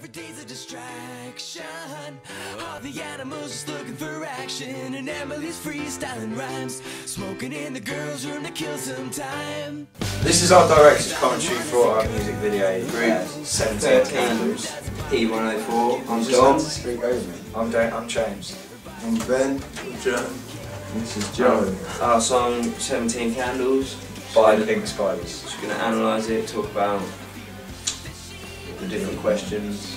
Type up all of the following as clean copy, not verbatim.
Every day's a distraction. All the animals just looking for action, and Emily's freestyling rhymes, smoking in the girls' room to kill some time. This is our director's commentary for our music video, 13P1-04. I'm Dom. I'm James. I'm Ben. I'm Joe. This is Joe. Our song 17 Candles By the Pink Spiders. Just going to analyse it, talk about the different questions.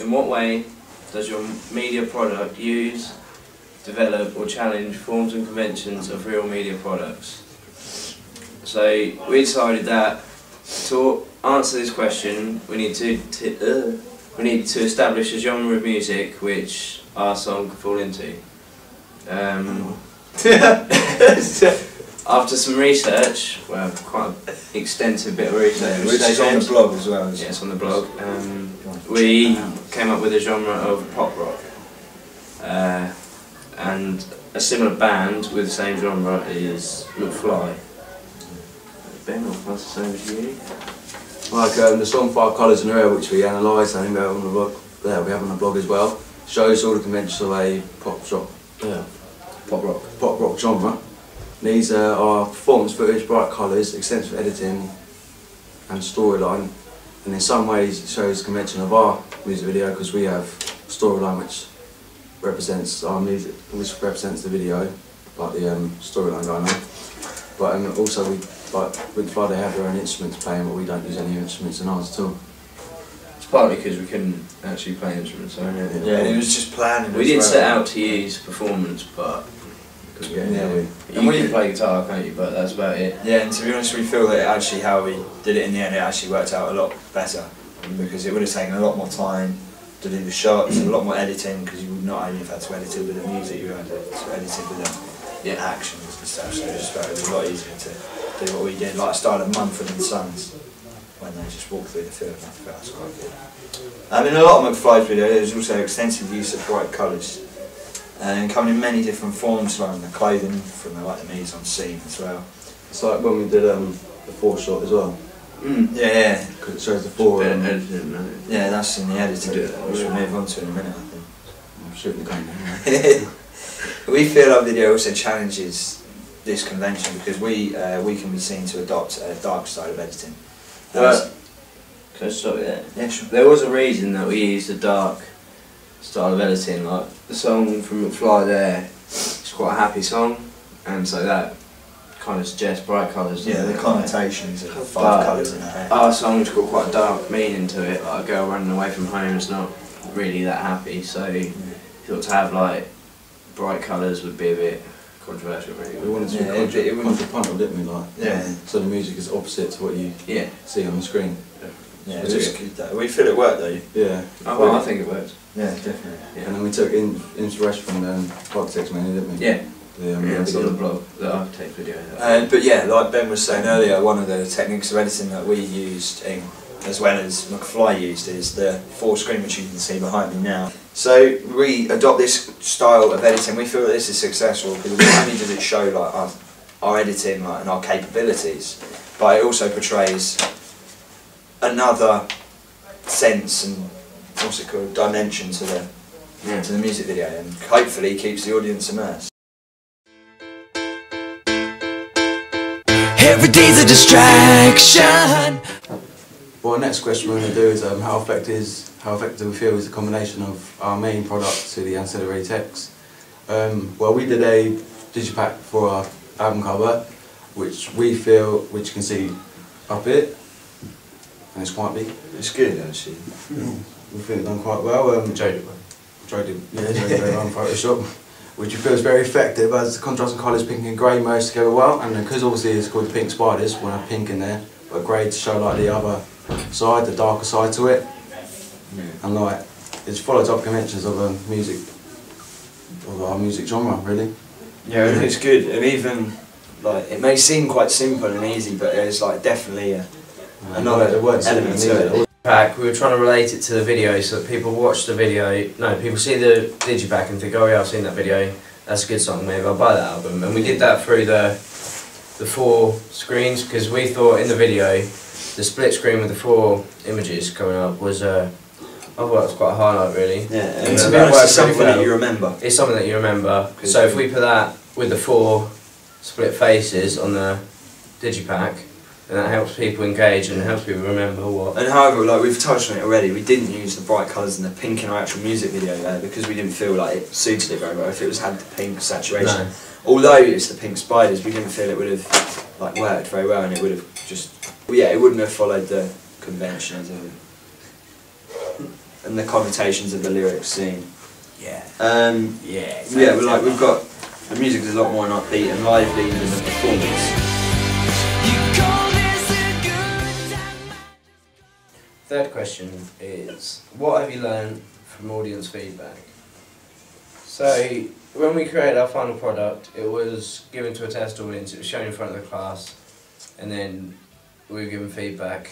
In what way does your media product use, develop or challenge forms and conventions of real media products? So we decided that to answer this question we need to establish a genre of music which our song could fall into. After some research, well, quite an extensive bit of research, Which is on the blog as well. Yeah, it's on the blog. We came up with a genre of pop rock, and a similar band with the same genre is McFly. Ben, I'll pass this over to you. Like the song Five Colours in the Air, which we analysed, and we have on the blog. There, we have on the blog as well. Shows all the conventions of a pop rock genre. These are performance footage, bright colours, extensive editing, and storyline. And in some ways, it shows the convention of our music video because we have storyline which represents our music, which represents the video, like the storyline going on. But also, with Fly, they have their own instruments playing, but we don't use any instruments in ours at all. It's partly because we couldn't actually play instruments, so yeah, it was just planning. We did set out to use performance, but you can play guitar, can't you? But that's about it. Yeah, and to be honest, we feel that actually how we did it in the end, it actually worked out a lot better because it would have taken a lot more time to do the shots, a lot more editing because you would not only have had to edit it with the music, you had to edit it with the actions and stuff. So it was a lot easier to do what we did, like style of Mumford and Sons when they just walk through the field. I think that's quite good. In a lot of McFly's videos, there's also extensive use of bright colours. And coming in many different forms, like the clothing from the mise en scene as well. It's like when we did the 4 shot as well. Yeah. Because it shows the 4. Yeah, that's in the editing, which we'll move on to in a minute, I think. I'm shooting the gun. We feel our video also challenges this convention because we can be seen to adopt a dark style of editing. Can I stop you there? Yeah, sure. There was a reason that we used a dark style of editing. Like the song from McFly there, it's quite a happy song, and so that kind of suggests bright colours. Yeah, the connotations of 5 colours in there. Our song's got quite a dark meaning to it. Like a girl running away from home is not really that happy, so thought to have like bright colours would be a bit controversial, really. We wanted to be contrapuntal, didn't we? Like, so the music is opposite to what you see on the screen. Yeah, it was good though. We feel it worked though. Yeah. I think it worked. Yeah, definitely. Yeah. And then we took inspiration from the architects mainly, didn't we? Yeah. It's on the blog, the architect video. But yeah, like Ben was saying earlier, one of the techniques of editing that we used, as well as McFly used, is the 4 screen which you can see behind me now. So we adopt this style of editing. We feel that this is successful because not only does it show like our editing and our capabilities, but it also portrays another sense and what's it called, dimension to the music video, and hopefully keeps the audience immersed. Every day's a distraction. Well, the next question we're going to do is how effective do we feel is the combination of our main product to the ancillary text. Well, we did a digipack for our album cover, which you can see up here, and it's quite big. It's good actually. We feel it's done quite well. Joe did very well in Photoshop, which we feel is very effective as the contrast of colours, pink and grey, merge together well. And because obviously it's called the Pink Spiders, we'll have pink in there, but grey to show like the other side, the darker side to it. And like it's follows up conventions of our music genre, really. Yeah, it's good, and even like it may seem quite simple and easy, but there's like definitely another element to it. We were trying to relate it to the video so that people watch the video, people see the digipack and think, oh yeah, I've seen that video, that's a good song, maybe I'll buy that album. And we did that through the 4 screens because we thought in the video the split screen with the 4 images coming up was I thought it was quite a highlight really. Yeah, and And to be that honest, works it's something really well. that you remember. It's something that you remember. So if we put that with the 4 split faces on the digipack, then that helps people engage and helps people remember what. And however, like we've touched on it already, we didn't use the bright colours and the pink in our actual music video there because we didn't feel like it suited it very well. If it was had the pink saturation, No. although it's the pink spiders, we didn't feel it would have like worked very well, and it would have just it wouldn't have followed the conventions and the connotations of the lyrics scene. Yeah. Yeah, but like we've got the music is a lot more upbeat and lively than the performance. Third question is, what have you learned from audience feedback? So, when we created our final product, it was given to a test audience, it was shown in front of the class, and then we were given feedback.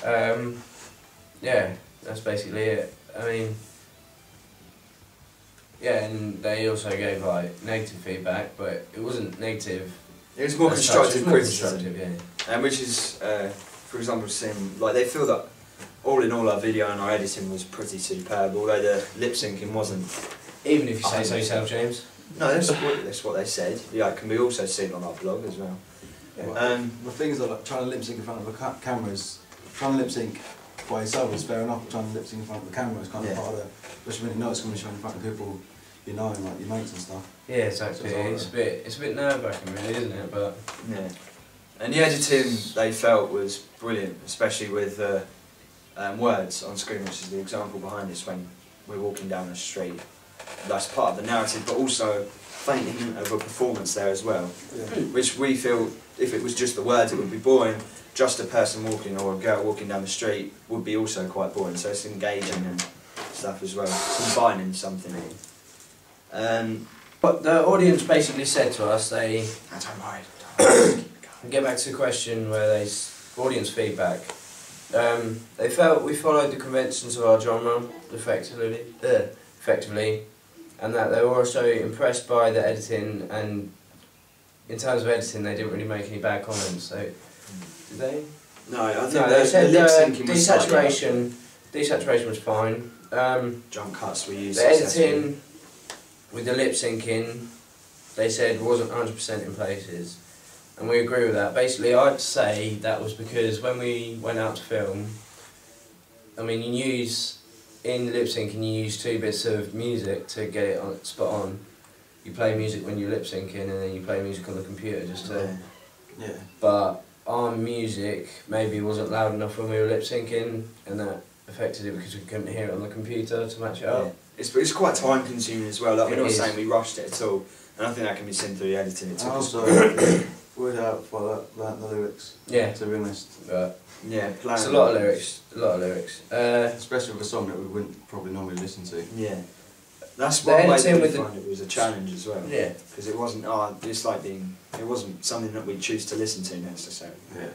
Yeah, that's basically it. I mean, yeah, and they also gave like negative feedback, but it wasn't negative. It was more as such, constructive it was more criticism. constructive, yeah. And which is, for example, like they feel that all in all our video and our editing was pretty superb, although the lip syncing wasn't. Even if you say so yourself, James. No, that's what they said. Yeah, it can be also seen on our blog as well. Yeah. The things are like trying to lip sync in front of the cameras, trying to lip sync by yourself is fair enough, trying to lip sync in front of the camera is kind of part of it, especially when you know it's going to be shown in front of people you know, like your mates and stuff. Yeah, exactly. It's a bit nerve-wracking really, isn't it? But yeah. And the editing they felt was brilliant, especially with words on screen, which is the example behind this when we're walking down the street. That's part of the narrative, but also fainting of a performance there as well. Yeah. Which we feel, if it was just the words, it would be boring. Just a person walking or a girl walking down the street would be also quite boring. So it's engaging and stuff as well, combining something. what the audience basically said to us, they I don't mind. get back to the question where audience feedback. They felt we followed the conventions of our genre effectively, and that they were also impressed by the editing, and in terms of editing they didn't really make any bad comments. So did they? No, I think They said the lip syncing was slightly desaturation was fine. jump cuts we used. The editing with the lip syncing, they said wasn't 100% in places, and we agree with that. Basically, I'd say that was because when we went out to film, I mean, you use in lip syncing you use 2 bits of music to get it on spot on. You play music when you're lip syncing, and then you play music on the computer just to. Yeah. But our music maybe wasn't loud enough when we were lip syncing, and that affected it because we couldn't hear it on the computer to match it up. Yeah. It's quite time consuming as well. Like, we're It not is. saying we rushed it at all, and I think that can be seen through the editing. It took And us. also, without learnt the lyrics, Yeah, to be honest. but Yeah, it's a lot of lyrics. Especially with a song that we wouldn't probably normally listen to. Yeah, that's The one way editing that we with find it was a challenge as well. Yeah. Because it wasn't. It's like it wasn't something that we choose to listen to necessarily. Yeah.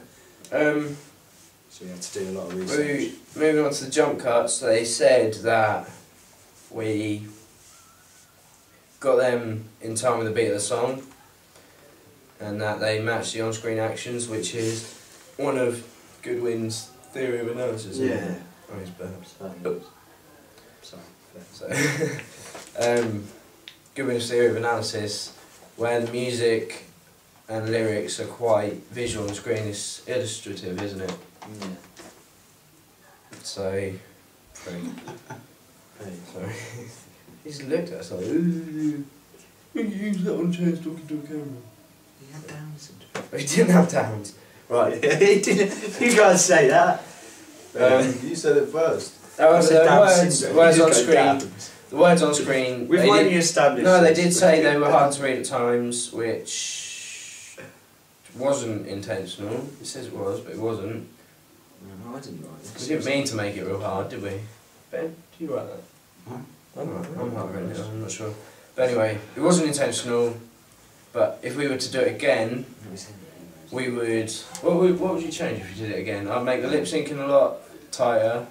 So we had to do a lot of research. Moving on to the jump cuts, they said that we got them in time with the beat of the song, and that they matched the on-screen actions, which is one of Goodwin's theory of analysis. Isn't Yeah. it? Oh, he's burped. Sorry. So, Goodwin's theory of analysis, where the music and lyrics are quite visual on screen, is illustrative, isn't it? Yeah. So, sorry. He's looked at us like, ooh, you can use that on chairs talking to a camera. He had Down syndrome. He didn't have Downs. Right. He didn't. You guys say that. You said it first. I said Down words syndrome. on You just go screen. Downs. The words on screen. We've they already did- established. No, they this, did but- say they were hard to read at times, which wasn't intentional. It says it was, but it wasn't. No, I didn't write this. We didn't mean to make it real hard, did we? Ben, do you write that? No. I'm hard writing it, I'm not sure. But anyway, it wasn't intentional, but if we were to do it again, we would... What would you change if you did it again? I'd make the lip syncing a lot tighter.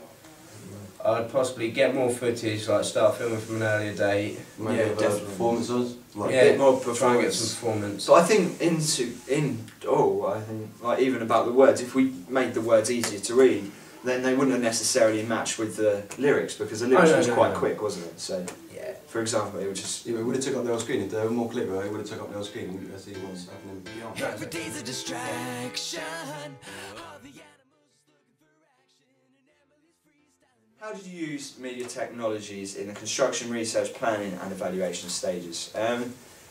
I'd possibly get more footage, like start filming from an earlier date. Maybe Yeah, have, definitely. performances. Like, Yeah, a bit more try and get performance. some performance. So I think I think like even about the words, if we made the words easier to read, then they wouldn't have necessarily matched with the lyrics because the lyrics was quite quick, wasn't it? So Yeah. for example, it would just Yeah, it would have took up the whole screen. If there were more clip, it would have took up the whole screen. We could see what's happening beyond. Every day's a distraction. All the animals is looking for action, and Emily's freestyling. How did you use media technologies in the construction, research, planning and evaluation stages?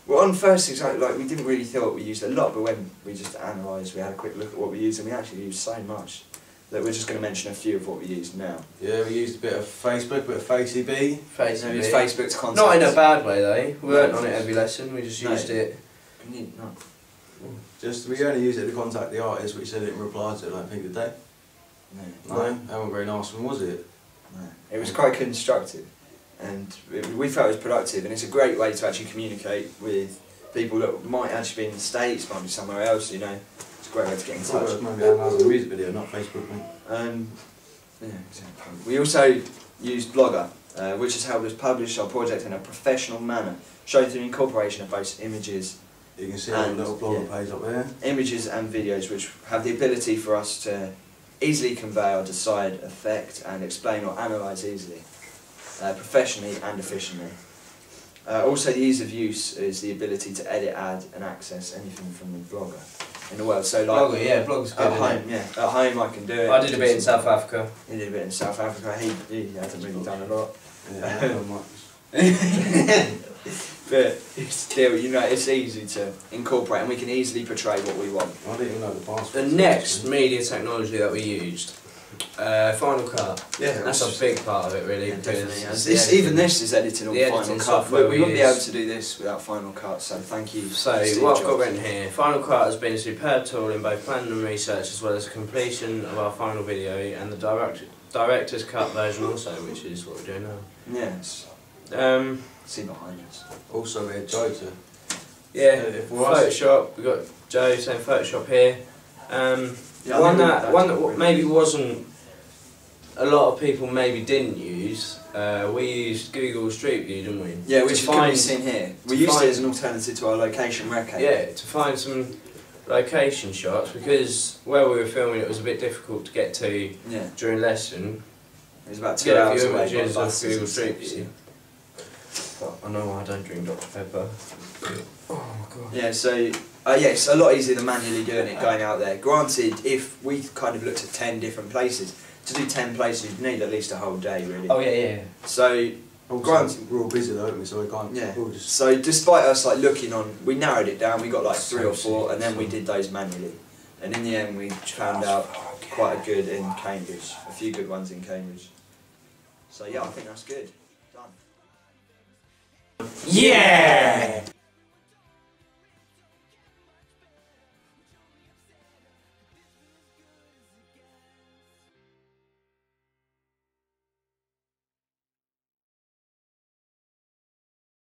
Well, on first example, like we didn't really thought we used a lot, but when we just analysed, we had a quick look at what we used, and we actually used so much that we're just going to mention a few of what we used now. Yeah, we used a bit of Facebook, a bit of FaceB. We used Facebook's content. Not in a bad way though. We weren't on it every lesson. We just No. used it. No. Just we only used it to contact the artist, which they didn't reply to. I don't think did they? No, that wasn't very nice one, was it? No. It was quite constructive, and we felt it was productive, and it's a great way to actually communicate with people that might actually be in the States, might be somewhere else. You know, it's a great way to get in touch. Maybe analysing a music video, not Facebook. Mate. Yeah, exactly. We also used Blogger, which has helped us publish our project in a professional manner, shown through incorporation of both images You can see our And, little blogger yeah. page up there. images and videos, which have the ability for us to easily convey or decide, affect and explain or analyse easily, professionally and efficiently. Also the ease of use is the ability to edit, add and access anything from the blogger in the world. So like Blogger, yeah, Blogger's good. at Isn't home, yeah, at home I can do it. it? I did a bit in South Africa. He did a bit in South Africa, he hasn't really done a lot. Yeah, not much. But still, you know, it's easy to incorporate and we can easily portray what we want. I didn't even know the password. The next media technology that we used, Final Cut. Yeah, That's a big part of it, really. Yeah, because definitely. it's This, the even editing. this is editing on the Final editing Cut. software We we wouldn't be able use. to do this without Final Cut, so thank you. So Steve what I've got Jobs. written here, Final Cut has been a superb tool in both planning and research, as well as the completion of our final video and the director's cut version also, which is what we're doing now. Yes. See behind us. Also, we had Joe to Yeah, edit for us. Photoshop. We got Joe saying Photoshop here. Yeah, I one think that really maybe wasn't a lot of people maybe didn't use. We used Google Street View, didn't we? Yeah, which To can be seen here. We to used it find- as an alternative to our location record. Yeah, to find some location shots, because where we were filming it was a bit difficult to get to Yeah. during lesson. It was about 2 Get a hours few away by images of buses Google and Street stuff, View. But I know I don't drink Dr Pepper. Oh my god. Yeah, so yeah, it's a lot easier than manually doing it, going out there. Granted, if we kind of looked at 10 different places, to do 10 places you'd need at least a whole day really. Oh yeah. So Also, we're all busy though, aren't we? So we can't. yeah. We'll just. So despite us like looking on, we narrowed it down. We got like 3 or 4, and then So- we did those manually. And in the end, we found out quite a good in Cambridge, a few good ones in Cambridge. So yeah, I think that's good. Done. Yeah!